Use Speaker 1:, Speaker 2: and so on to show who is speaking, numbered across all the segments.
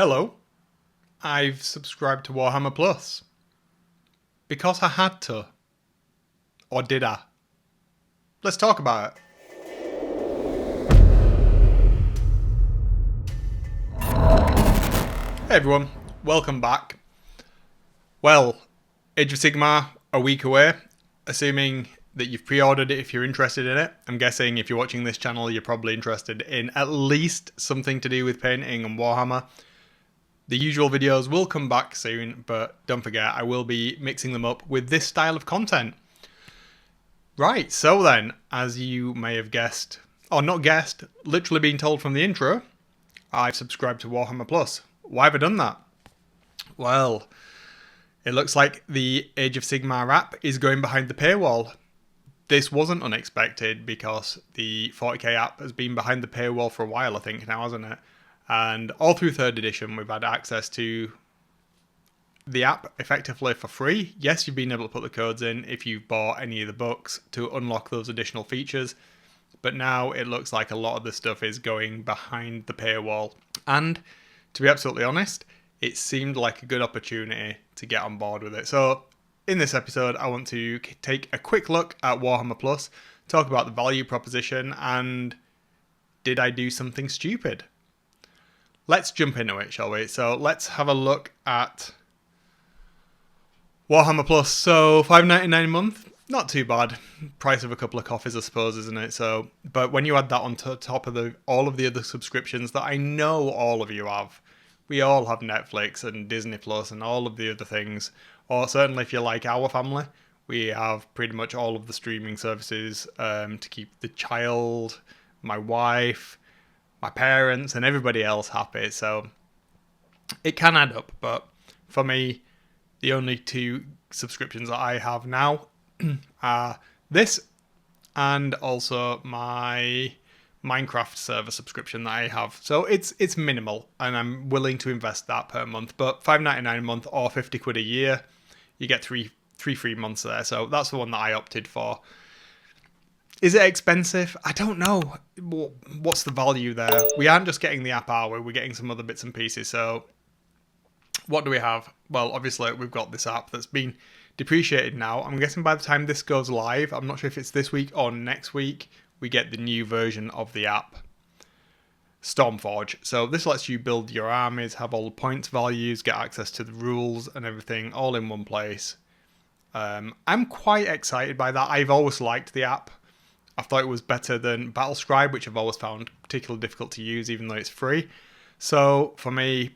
Speaker 1: Hello, I've subscribed to Warhammer Plus. Because I had to. Or did I? Let's talk about it. Hey everyone, welcome back. Well, Age of Sigmar, a week away, assuming that you've pre-ordered it if you're interested in it. I'm guessing if you're watching this channel, you're probably interested in at least something to do with painting and Warhammer. The usual videos will come back soon, but don't forget, I will be mixing them up with this style of content. Right, so then, as you may have guessed, or not guessed, literally been told from the intro, I've subscribed to Warhammer Plus. Why have I done that? Well, it looks like the Age of Sigmar app is going behind the paywall. This wasn't unexpected because the 40k app has been behind the paywall for a while, I think now, hasn't it? And all through 3rd edition, we've had access to the app effectively for free. Yes, you've been able to put the codes in if you've bought any of the books to unlock those additional features. But now it looks like a lot of the stuff is going behind the paywall. And to be absolutely honest, it seemed like a good opportunity to get on board with it. So in this episode, I want to take a quick look at Warhammer Plus, talk about the value proposition, and did I do something stupid? Let's jump into it, shall we? So let's have a look at Warhammer Plus. So $5.99 a month, not too bad. Price of a couple of coffees, I suppose, isn't it? So, but when you add that on top of all of the other subscriptions that I know all of you have, we all have Netflix and Disney Plus and all of the other things. Or certainly if you're like our family, we have pretty much all of the streaming services to keep the child, my wife, my parents and everybody else happy. So it can add up, but for me, the only two subscriptions that I have now are this and also my Minecraft server subscription that I have. So it's minimal and I'm willing to invest that per month, but $5.99 a month or 50 quid a year, you get three free months there. So that's the one that I opted for. Is it expensive? I don't know. What's the value there? We aren't just getting the app, are we? We're getting some other bits and pieces. So what do we have? Well, obviously, we've got this app that's been depreciated now. I'm guessing by the time this goes live, I'm not sure if it's this week or next week, we get the new version of the app, Stormforge. So this lets you build your armies, have all the points values, get access to the rules and everything all in one place. I'm quite excited by that. I've always liked the app. I thought it was better than Battlescribe, which I've always found particularly difficult to use, even though it's free. So for me,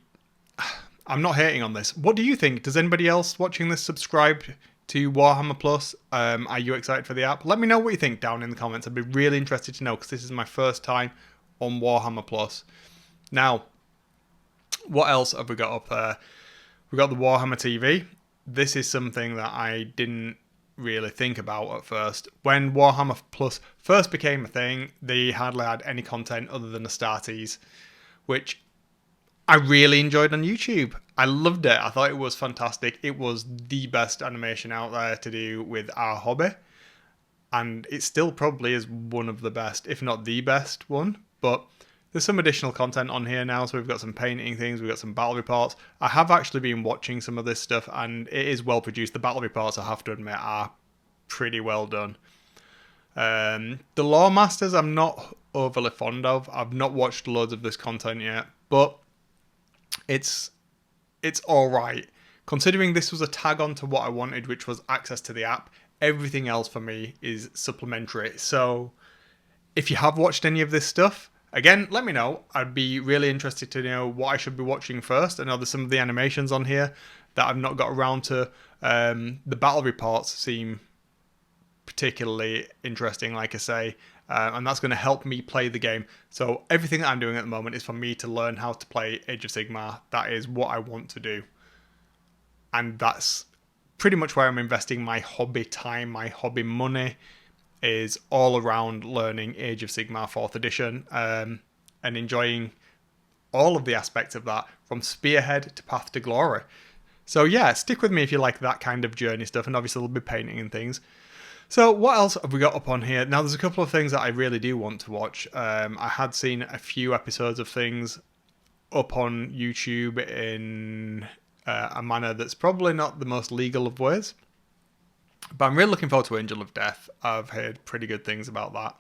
Speaker 1: I'm not hating on this. What do you think? Does anybody else watching this subscribe to Warhammer Plus? Are you excited for the app? Let me know what you think down in the comments. I'd be really interested to know because this is my first time on Warhammer Plus. Now, what else have we got up there? We've got the Warhammer TV. This is something that I didn't really think about at first. When Warhammer Plus first became a thing, they hardly had any content other than Astartes, which I really enjoyed on YouTube. I loved it. I thought it was fantastic. It was the best animation out there to do with our hobby, and it still probably is one of the best, if not the best one. But there's some additional content on here now, so we've got some painting things, we've got some battle reports. I have actually been watching some of this stuff, and it is well produced. The battle reports, I have to admit, are pretty well done. The Lore Masters, I'm not overly fond of. I've not watched loads of this content yet, but it's all right. Considering this was a tag on to what I wanted, which was access to the app, everything else for me is supplementary. So if you have watched any of this stuff, again, let me know. I'd be really interested to know what I should be watching first. I know there's some of the animations on here that I've not got around to. The battle reports seem particularly interesting, like I say, and that's going to help me play the game. So everything that I'm doing at the moment is for me to learn how to play Age of Sigmar. That is what I want to do. And that's pretty much where I'm investing my hobby time, my hobby money, is all around learning Age of Sigmar 4th edition and enjoying all of the aspects of that, from Spearhead to Path to Glory. So yeah, stick with me if you like that kind of journey stuff, and obviously there'll be painting and things. So what else have we got up on here? Now there's a couple of things that I really do want to watch. I had seen a few episodes of things up on YouTube in a manner that's probably not the most legal of ways. But I'm really looking forward to Angel of Death. I've heard pretty good things about that.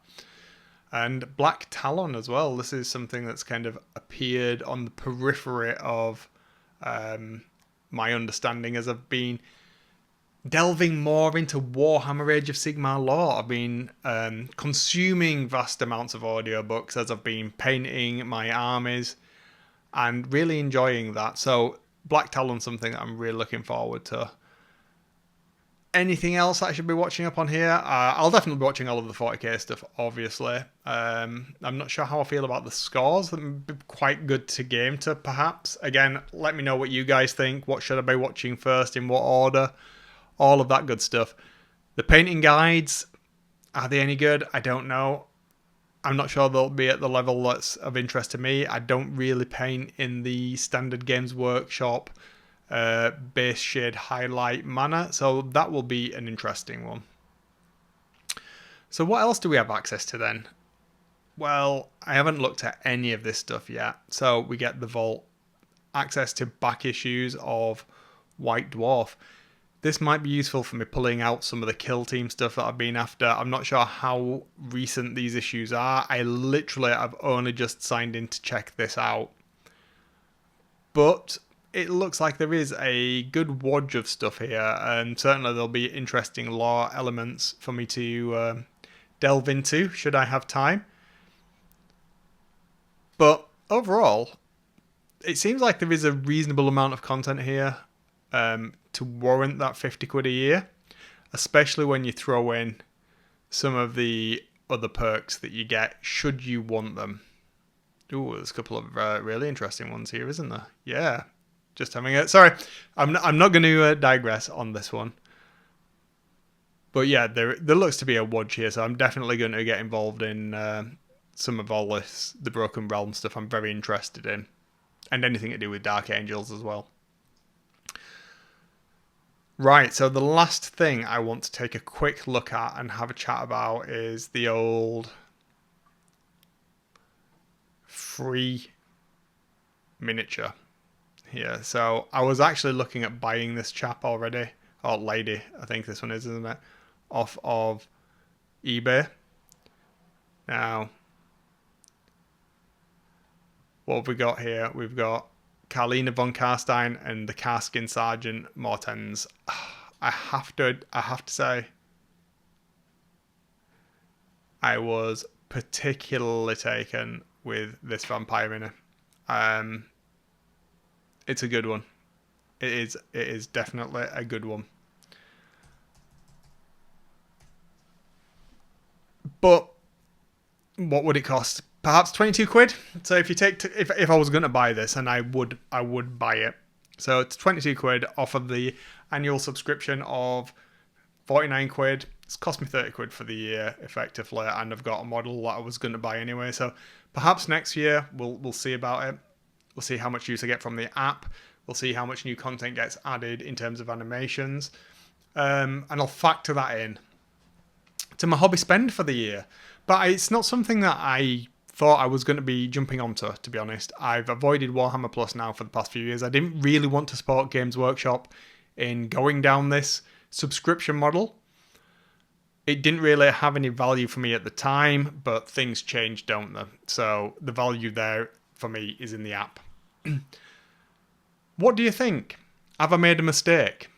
Speaker 1: And Black Talon as well. This is something that's kind of appeared on the periphery of my understanding as I've been delving more into Warhammer Age of Sigmar lore. I've been consuming vast amounts of audiobooks as I've been painting my armies and really enjoying that. So Black Talon's something that I'm really looking forward to. Anything else I should be watching up on here? I'll definitely be watching all of the 40k stuff, obviously. I'm not sure how I feel about the scores. They're quite good to game to, perhaps. Again, let me know what you guys think. What should I be watching first? In what order? All of that good stuff. The painting guides, are they any good? I don't know. I'm not sure they'll be at the level that's of interest to me. I don't really paint in the standard Games Workshop base shade highlight manner, so that will be an interesting one. So what else do we have access to then? Well, I haven't looked at any of this stuff yet. So we get the Vault, access to back issues of White Dwarf. This might be useful for me pulling out some of the Kill Team stuff that I've been after. I'm not sure how recent these issues are. I've only just signed in to check this out. But it looks like there is a good wodge of stuff here, and certainly there'll be interesting lore elements for me to delve into, should I have time. But overall, it seems like there is a reasonable amount of content here to warrant that 50 quid a year, especially when you throw in some of the other perks that you get should you want them. Ooh, there's a couple of really interesting ones here, isn't there? Yeah. Just having it. Sorry, I'm not going to digress on this one. But yeah, there looks to be a wodge here, so I'm definitely going to get involved in some of all this, the Broken Realm stuff I'm very interested in. And anything to do with Dark Angels as well. Right, so the last thing I want to take a quick look at and have a chat about is the old free miniature. Here, so I was actually looking at buying this chap already, or lady, I think this one is, isn't it, off of eBay. Now, what have we got here? We've got Karlina von Karstein and the Karskin Sergeant Mortens. I have to say, I was particularly taken with this vampire mini. It's a good one. It is definitely a good one. But what would it cost? Perhaps 22 quid. So if you take if I was going to buy this, and I would buy it. So it's 22 quid off of the annual subscription of 49 quid. It's cost me 30 quid for the year effectively, and I've got a model that I was going to buy anyway. So perhaps next year we'll see about it. We'll see how much use I get from the app. We'll see how much new content gets added in terms of animations. And I'll factor that in to my hobby spend for the year. But it's not something that I thought I was going to be jumping onto, to be honest. I've avoided Warhammer Plus now for the past few years. I didn't really want to support Games Workshop in going down this subscription model. It didn't really have any value for me at the time, but things change, don't they? So the value there for me is in the app. What do you think? Have I made a mistake?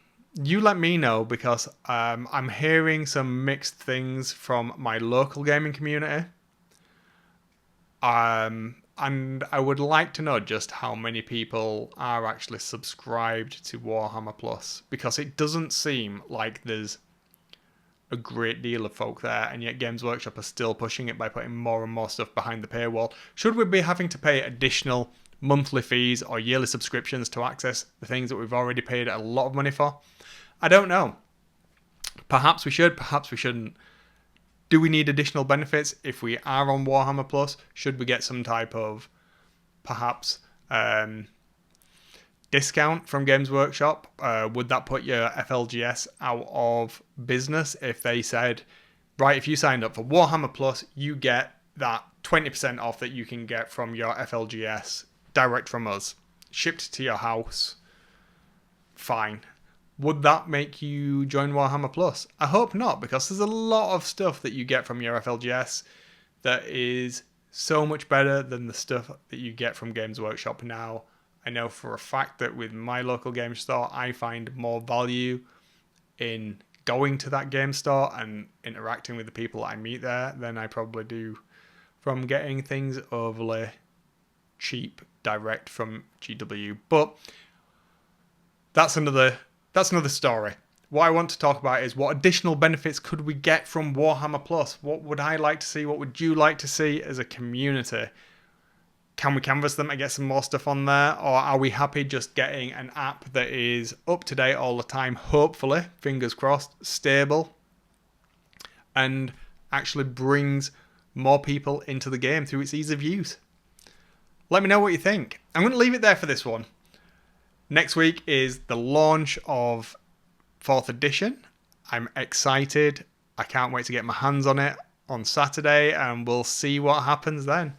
Speaker 1: You let me know, because I'm hearing some mixed things from my local gaming community. And I would like to know just how many people are actually subscribed to Warhammer Plus, because it doesn't seem like there's a great deal of folk there, and yet Games Workshop are still pushing it by putting more and more stuff behind the paywall. Should we be having to pay additional monthly fees or yearly subscriptions to access the things that we've already paid a lot of money for? I don't know. Perhaps we should, perhaps we shouldn't. Do we need additional benefits if we are on Warhammer Plus? Should we get some type of perhaps discount from Games Workshop? Would that put your FLGS out of business if they said, right, if you signed up for Warhammer Plus, you get that 20% off that you can get from your FLGS direct from us, shipped to your house, fine. Would that make you join Warhammer Plus? I hope not, because there's a lot of stuff that you get from your FLGS that is so much better than the stuff that you get from Games Workshop now. I know for a fact that with my local game store, I find more value in going to that game store and interacting with the people I meet there than I probably do from getting things overly cheap direct from GW. But that's another story. What I want to talk about is what additional benefits could we get from Warhammer Plus? What would I like to see? What would you like to see as a community? Can we canvas them and get some more stuff on there? Or are we happy just getting an app that is up to date all the time, hopefully, fingers crossed, stable, and actually brings more people into the game through its ease of use? Let me know what you think. I'm going to leave it there for this one. Next week is the launch of 4th edition. I'm excited. I can't wait to get my hands on it on Saturday, and we'll see what happens then.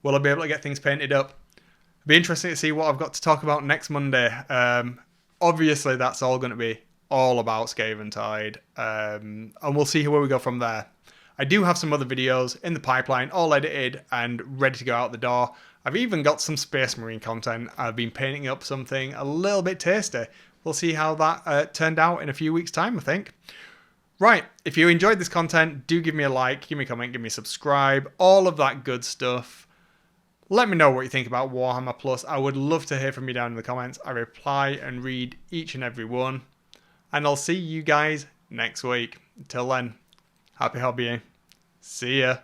Speaker 1: Will I be able to get things painted up? It'll be interesting to see what I've got to talk about next Monday. Obviously, that's all going to be all about Skaven Tide, and we'll see where we go from there. I do have some other videos in the pipeline, all edited and ready to go out the door. I've even got some Space Marine content. I've been painting up something a little bit tasty. We'll see how that turned out in a few weeks' time, I think. Right, if you enjoyed this content, do give me a like, give me a comment, give me a subscribe, all of that good stuff. Let me know what you think about Warhammer Plus. I would love to hear from you down in the comments. I reply and read each and every one. And I'll see you guys next week. Until then, happy hobbying. See ya.